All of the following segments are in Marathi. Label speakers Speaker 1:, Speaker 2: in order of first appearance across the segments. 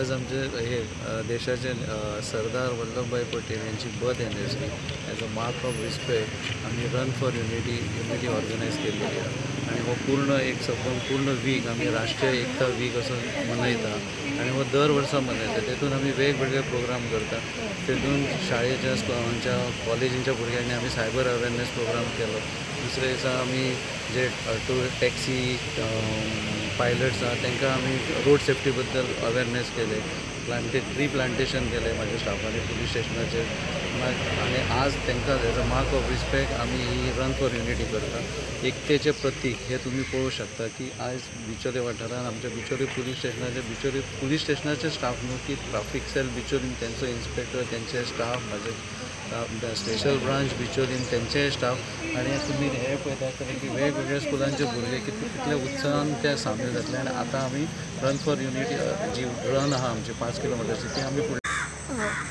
Speaker 1: आज आमचे हे देशाचे सरदार वल्लभभाई पटेल यांची birth anniversary as a mark of respect आम्ही रन फॉर युनिटी ऑर्गनायज केलेली आहे आणि हो पूर्ण एक संपूर्ण वीक आम्ही राष्ट्रीय एकता वीक असं मनयता आणि हो दर वर्सा मनयता. तेतून आम्ही वेगवेगळे प्रोग्राम करता. तेतून शाळेच्या आमच्या कॉलेजींच्या भुरग्यांनी आम्ही सायबर अवेअरनेस प्रोग्राम केलो. दुसरे दिसा आमी जे टॅक्सी पायलट्स आहात तांकां आमी रोड सेफ्टी बद्दल अवेअरनेस केले. ट्री प्लांटेशन केले माझ्या स्टाफांनी पुलीस स्टेशनाचेर. आणि आज तांकां as a mark of respect आमी ही रन फॉर युनिटी करता. एकतेचें प्रतीक हे तुमी पळोवं शकता की आज बिचोले वाठारांत आमच्या बिचोली पुलीस स्टेशनाचे स्टाफ न्हू की ट्राफीक सेल बिचोलीन तेंचो इन्स्पेक्टर तेंचे स्टाफ म्हाजे स्पेशल ब्रांच बिचोलीन तेंचे स्टाफ आणि तुमी हे पळयता आसतले की वेगवेगळ्या स्कुलांचे भुरगे कितल्या उत्साहान ते सामील जातले. आनी आतां आमी रन फॉर युनिटी जी रन आहा आमची 5 किलोमीटरची ती आमी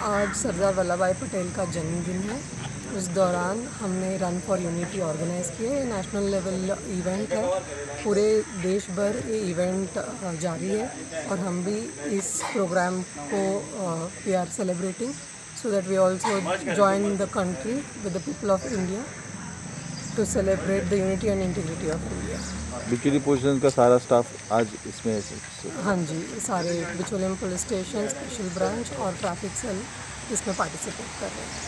Speaker 2: आज सरदार वल्लभ भाई पटेल का जन्मदिन है। उस दौरान हमने रन फॉर यूनिटी ऑर्गेनाइज़ किया। ये नेशनल लेवल इवेंट है, पूरे देश भर ये इवेंट जारी है और हम भी इस प्रोग्राम को we are celebrating so that we also join the country with the people of India to celebrate the unity and integrity of India.
Speaker 3: Bicholim police station का सारा स्टाफ आज इसमें
Speaker 2: हाँ जी, सारे Bicholim police station, special branch और ट्रैफिक सेल इसमें पार्टिसिपेट कर रहे हैं।